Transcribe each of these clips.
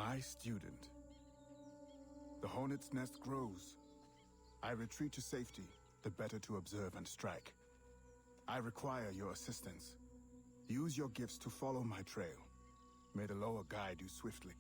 My student. The hornet's nest grows. I retreat to safety, the better to observe and strike. I require your assistance. Use your gifts to follow my trail. May the lower guide you swiftly.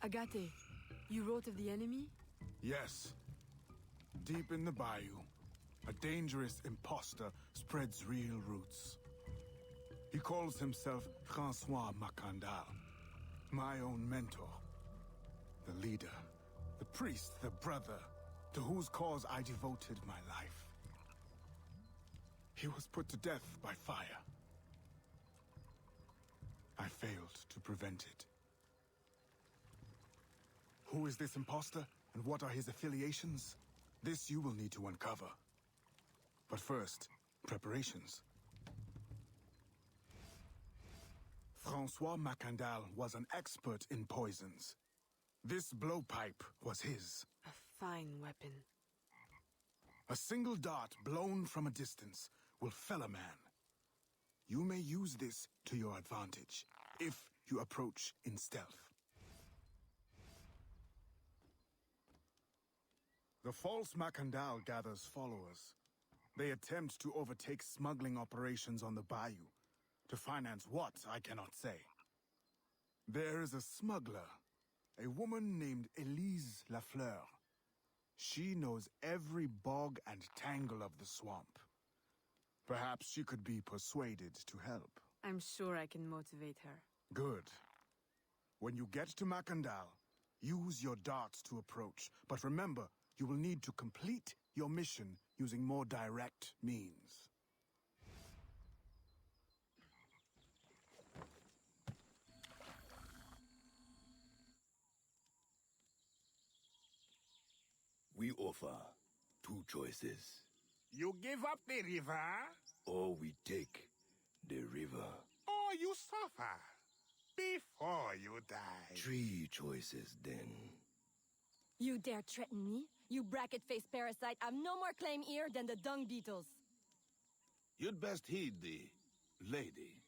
Agate, you wrote of the enemy? Yes. Deep in the bayou, a dangerous impostor spreads real roots. He calls himself François Macandal, my own mentor. The leader, the priest, the brother, to whose cause I devoted my life. He was put to death by fire. I failed to prevent it. Who is this impostor, and what are his affiliations? This you will need to uncover. But first, preparations. François Macandal was an expert in poisons. This blowpipe was his. A fine weapon. A single dart blown from a distance will fell a man. You may use this to your advantage, if you approach in stealth. The false Macandal gathers followers. They attempt to overtake smuggling operations on the bayou. To finance what, I cannot say. There is a smuggler, a woman named Elise Lafleur. She knows every bog and tangle of the swamp. Perhaps she could be persuaded to help. I'm sure I can motivate her. Good. When you get to Macandal, use your darts to approach, but remember, you will need to complete your mission using more direct means. We offer 2 choices. You give up the river, Or we take the river. or you suffer before you die. 3 choices then. You dare threaten me? You bracket-faced parasite, I've no more claim here than the dung beetles. You'd best heed the lady.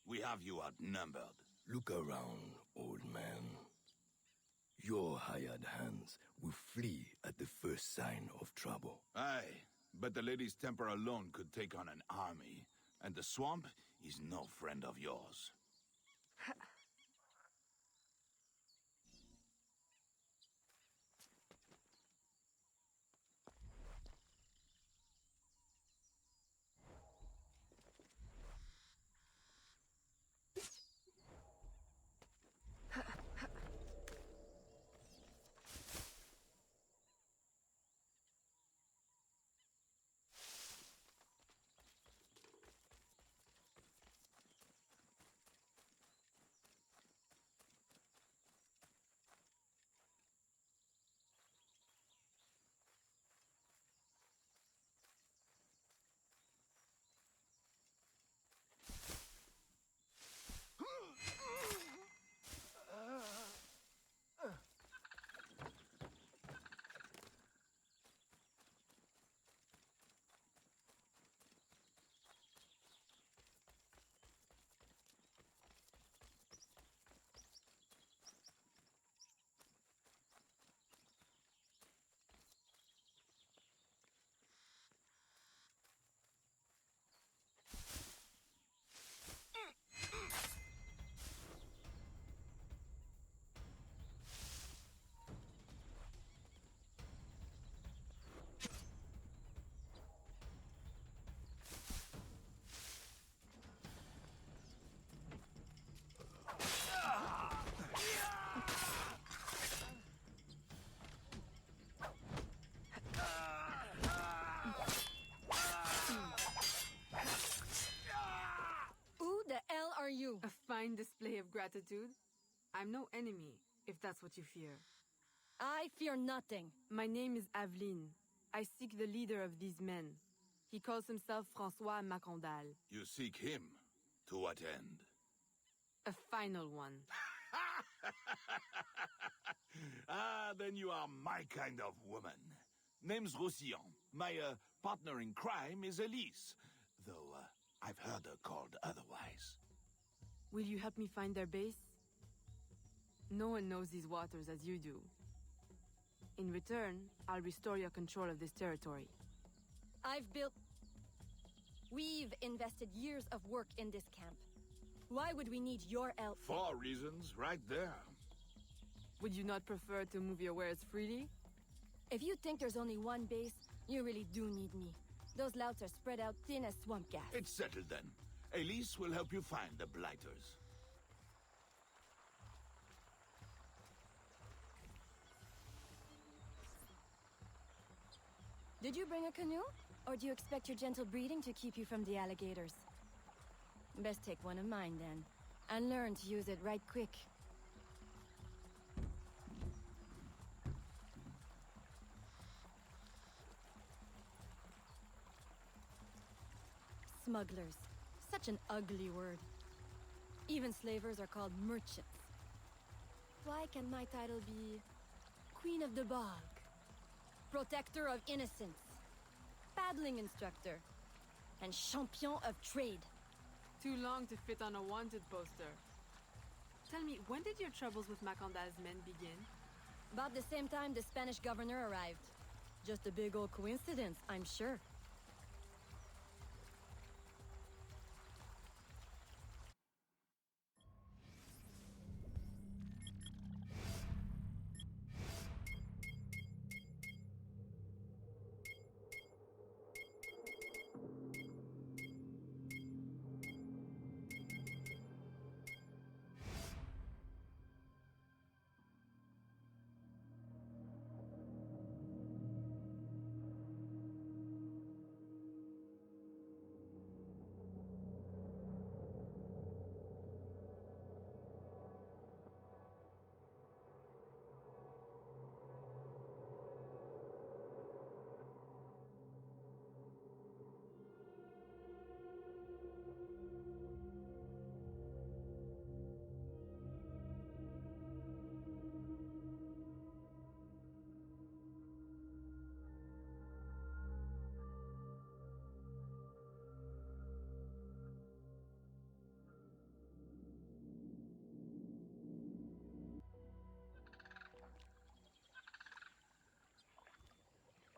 We have you outnumbered. Look around, old man. Your hired hands will flee at the first sign of trouble. Aye, but the lady's temper alone could take on an army, and the swamp is no friend of yours. gratitude? I'm no enemy, if that's what you fear. I fear nothing. My name is Aveline. I seek the leader of these men. He calls himself Francois Macandal. You seek him? To what end? A final one. Then you are my kind of woman. Name's Roussillon. My partner in crime is Elise. Though, I've heard her called otherwise. Will you help me find their base? No one knows these waters as you do. In return, I'll restore your control of this territory. We've invested years of work in this camp. Why would we need your help? 4 reasons, right there. Would you not prefer to move your wares freely? If you think there's only one base, you really do need me. Those louts are spread out thin as swamp gas. It's settled then. Elise will help you find the Blighters. Did you bring a canoe? Or do you expect your gentle breeding to keep you from the alligators? Best take one of mine then, and learn to use it right quick. Smugglers. Such an ugly word. Even slavers are called merchants. Why can my title be Queen of the Bog? Protector of Innocence? Paddling instructor? And champion of trade? Too long to fit on a wanted poster. Tell me, when did your troubles with Macandal's men begin? About the same time the Spanish governor arrived. Just a big old coincidence, I'm sure.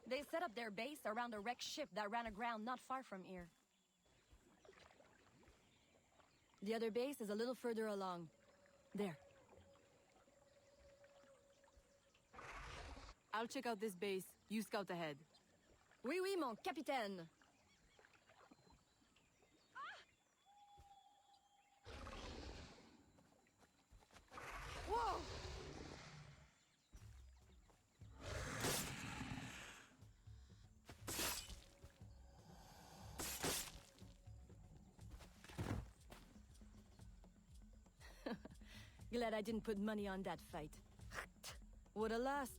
They set up their base around a wrecked ship that ran aground not far from here. The other base is a little further along. There. I'll check out this base. You scout ahead. Oui, oui, mon capitaine. Whoa! Glad I didn't put money on that fight. Woulda lost.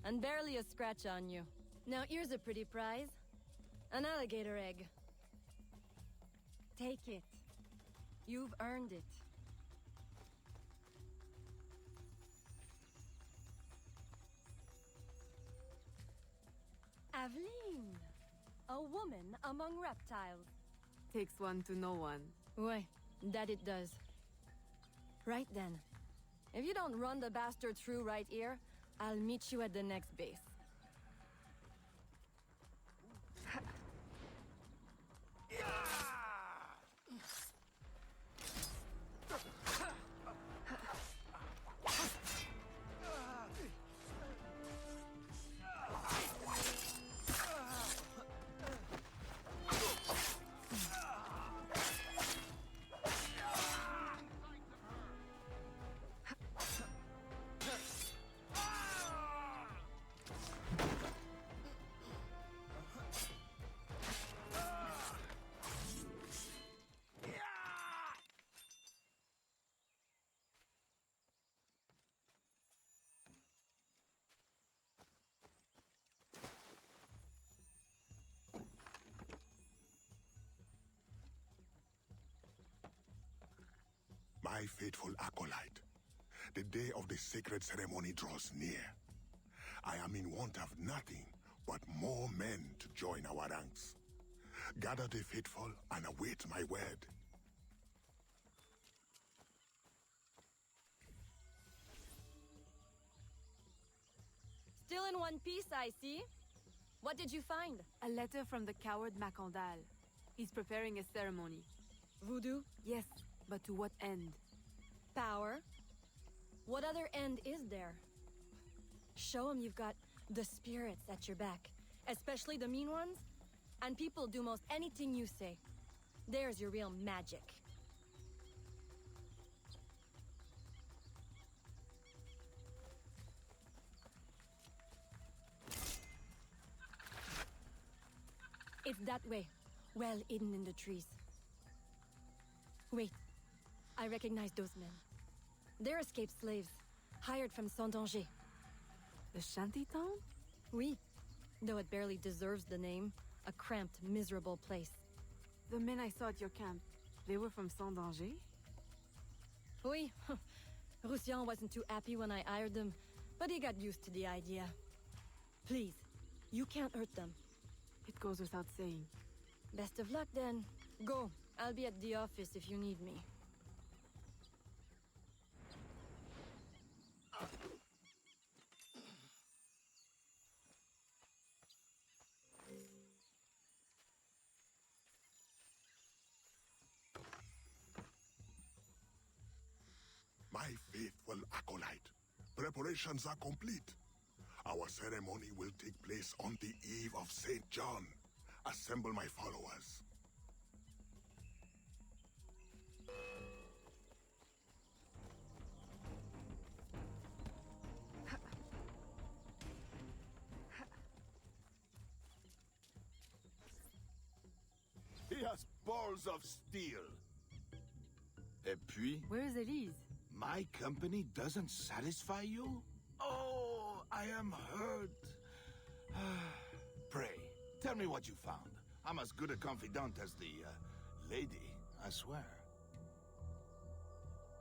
And barely a scratch on you. Now here's a pretty prize. An alligator egg. Take it. You've earned it. Aveline. A woman among reptiles. Takes one to know one. Ouais, that it does. Right then. If you don't run the bastard through right here, I'll meet you at the next base. My faithful acolyte, the day of the sacred ceremony draws near. I am in want of nothing but more men to join our ranks. Gather the faithful and await my word. Still in one piece, I see. What did you find? A letter from the coward Macandal. He's preparing a ceremony. Voodoo? Yes, but to what end? Power? What other end is there? Show him you've got the spirits at your back, especially the mean ones, and people do most anything you say. There's your real magic. It's that way, well hidden in the trees. Wait, I recognize those men. They're escaped slaves, hired from Saint-Danger. The shanty town? Oui, though it barely deserves the name. A cramped, miserable place. The men I saw at your camp, they were from Saint-Danger? Oui, Roussillon wasn't too happy when I hired them, but he got used to the idea. Please, you can't hurt them. It goes without saying. Best of luck then. Go, I'll be at the office if you need me. My faithful acolyte, preparations are complete. Our ceremony will take place on the eve of St. John. Assemble my followers. He has balls of steel. Et puis, Where is Elise? my company doesn't satisfy you? Oh, I am hurt. Pray, tell me what you found. I'm as good a confidant as the, lady, I swear.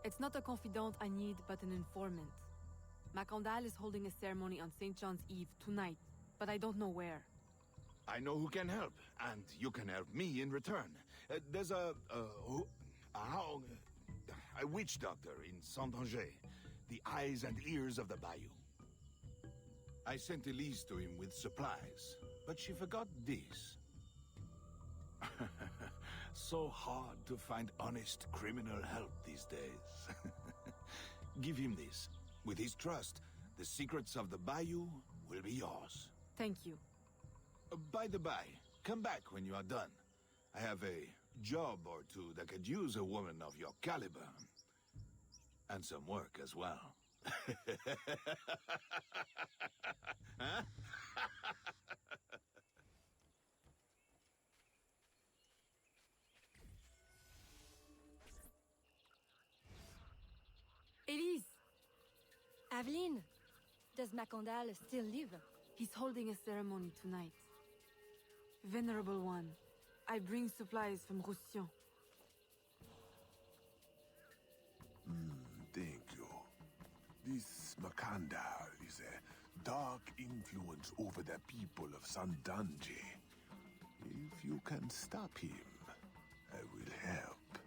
It's not a confidant I need, but an informant. Macandal is holding a ceremony on St. John's Eve tonight, but I don't know where. I know who can help, and you can help me in return. There's a witch doctor in Saint-Danger, the eyes and ears of the bayou. I sent Elise to him with supplies, but she forgot this. So hard to find honest criminal help these days. Give him this. With his trust, the secrets of the bayou will be yours. Thank you. By the by, come back when you are done. I have a job or two that could use a woman of your caliber. And some work as well. Huh? Elise! Aveline, does Macandal still live? He's holding a ceremony tonight. Venerable One, I bring supplies from Roussillon. Thank you. This Macandal is a dark influence over the people of Saint-Danger. If you can stop him, I will help.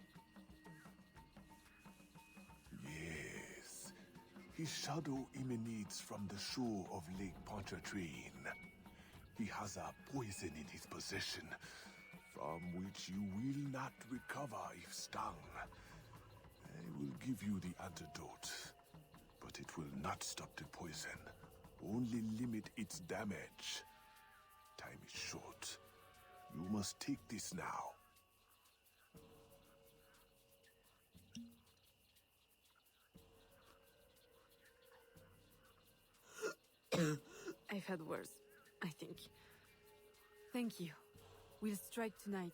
Yes. His shadow emanates from the shore of Lake Pontchartrain. He has a poison in his possession, from which you will not recover if stung. I will give you the antidote, but it will not stop the poison, only limit its damage. Time is short. You must take this now. I've had worse, I think. Thank you. We'll strike tonight.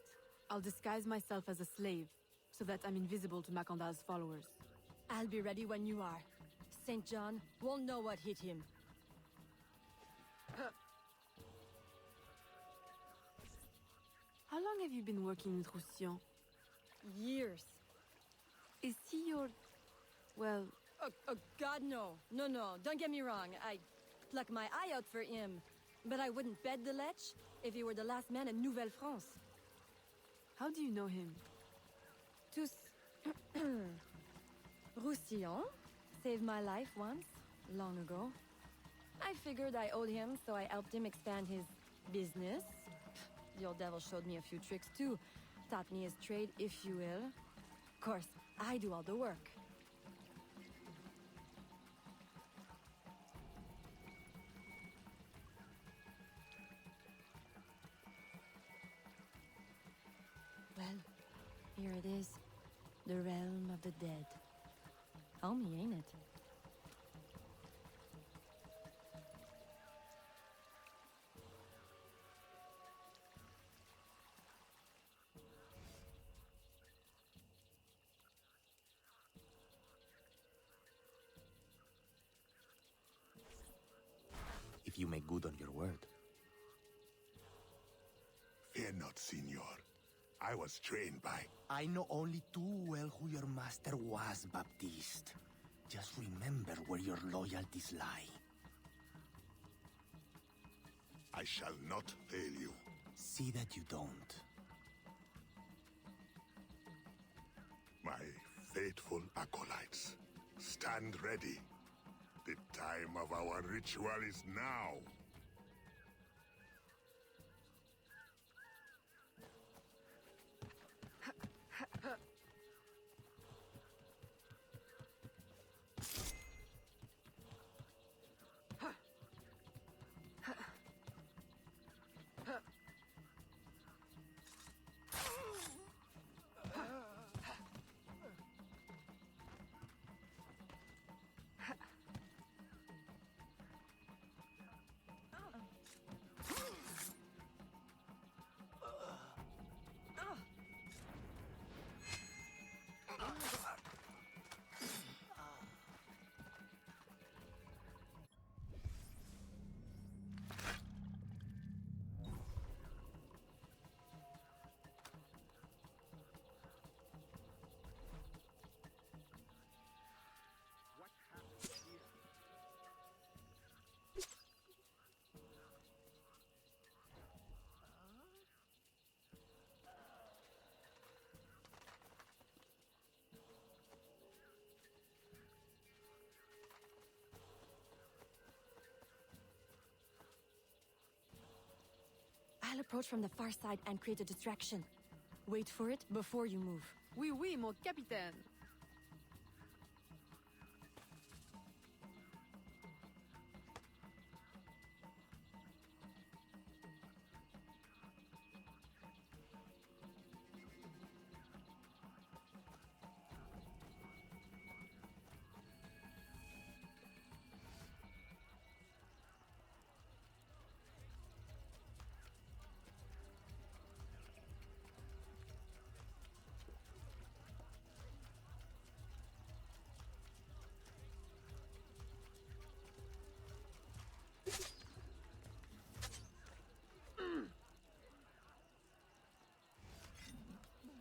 I'll disguise myself as a slave, so that I'm invisible to Macandal's followers. I'll be ready when you are. St. John won't know what hit him. How long have you been working with Roussillon? Years. Is he your... well... Oh, God, no. No, don't get me wrong. I pluck my eye out for him. But I wouldn't bet the lech if he were the last man in Nouvelle-France. How do you know him? Tous... Roussillon saved my life once, long ago. I figured I owed him, so I helped him expand his business. The old devil showed me a few tricks, too. Taught me his trade, if you will. Of course, I do all the work. Well, here it is. The realm of the dead. Homey, ain't it? If you make good on your word. Fear not, Signor. I was trained by... I know only too well who your master was, Baptiste. Just remember where your loyalties lie. I shall not fail you. See that you don't. My faithful acolytes, stand ready. The time of our ritual is now. I'll approach from the far side and create a distraction. Wait for it before you move. Oui, mon capitaine.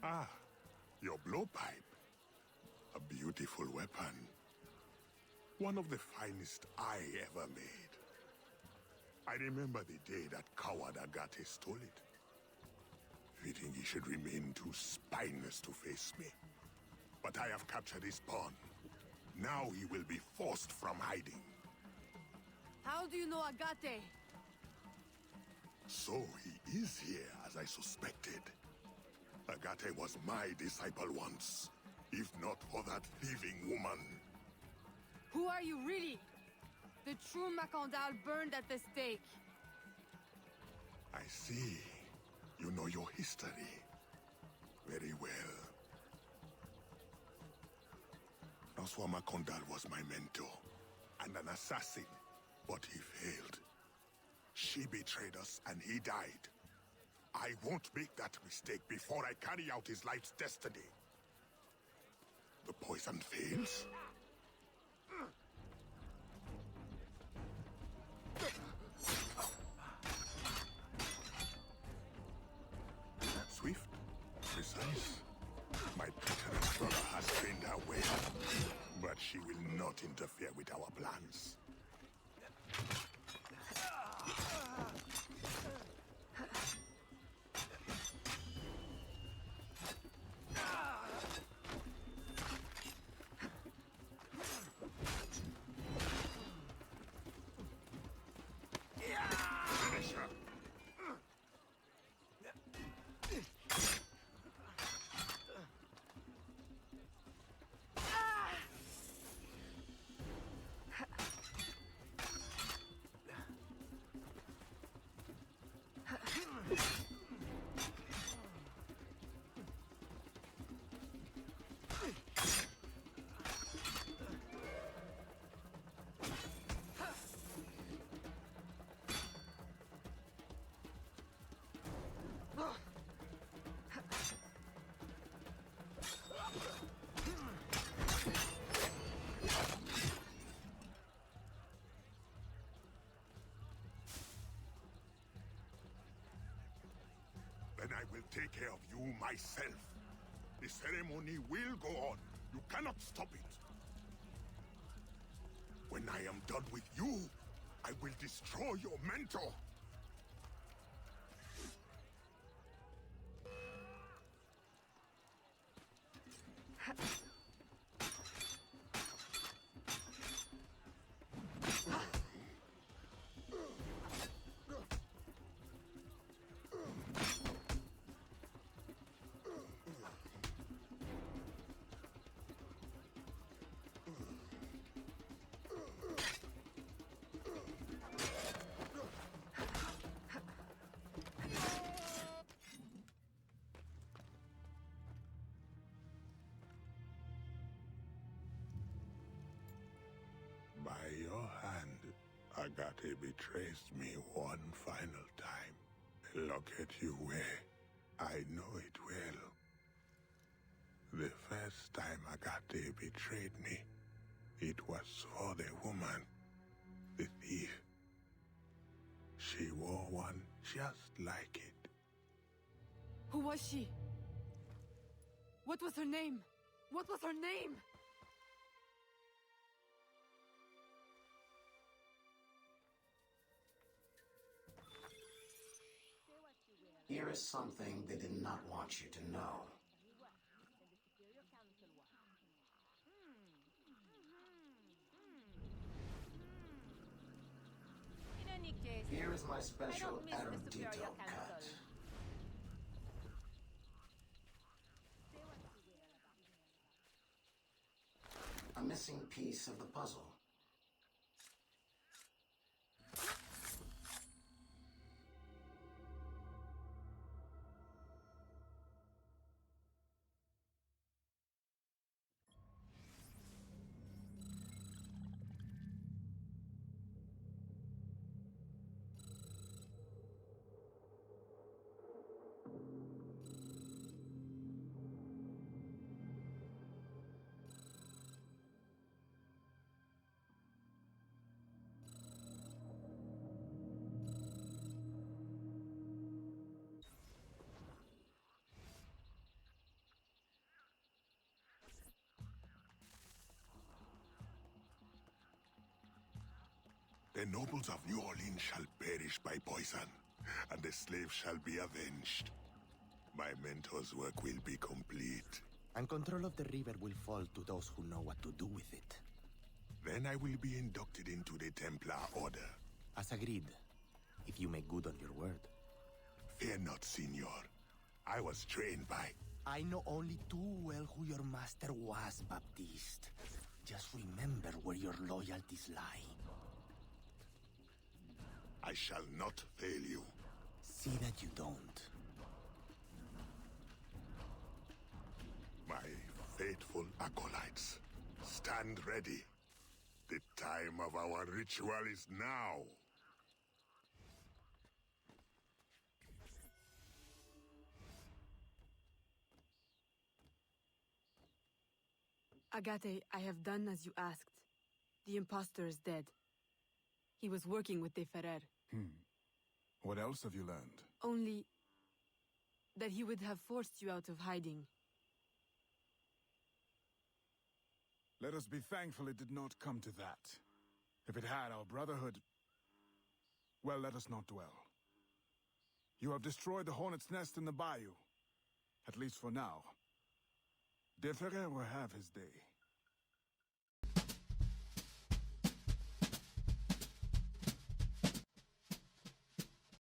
Ah, your blowpipe. A beautiful weapon. One of the finest I ever made. I remember the day that coward Agate stole it. Fitting he should remain too spineless to face me. But I have captured his pawn. Now he will be forced from hiding. How do you know Agate? So he is here, as I suspected. Agate was my disciple once, if not for that thieving woman. Who are you really? The true Macandal burned at the stake. I see. You know your history. Very well. François Macandal was my mentor, and an assassin, but he failed. She betrayed us, and he died. I won't make that mistake before I carry out his life's destiny. The poison fails? Swift, precise. My treacherous brother has trained her way, but she will not interfere with our plans. Finish her. Then I will take care of you myself. The ceremony will go on. You cannot stop it. When I am done with you, I will destroy your mentor. By your hand, Agate betrays me one final time. Look at you way. I know it well. The first time Agate betrayed me, it was for the woman, the thief. She wore one just like it. Who was she? What was her name? What was her name? Here is something they did not want you to know. In any case, Here is my I special don't miss the Arundito Superior cut. Council. A missing piece of the puzzle. The nobles of New Orleans shall perish by poison, and the slaves shall be avenged. My mentor's work will be complete. And control of the river will fall to those who know what to do with it. Then I will be inducted into the Templar Order. As agreed, if you make good on your word. Fear not, Signor. I was trained by... I know only too well who your master was, Baptiste. Just remember where your loyalties lie. I shall not fail you. See that you don't. My faithful acolytes, stand ready. The time of our ritual is now. Agate, I have done as you asked. The impostor is dead. He was working with De Ferrer. What else have you learned? Only that he would have forced you out of hiding. Let us be thankful it did not come to that. If it had, our brotherhood... Well, let us not dwell. You have destroyed the hornet's nest in the bayou. At least for now. De Ferrer will have his day.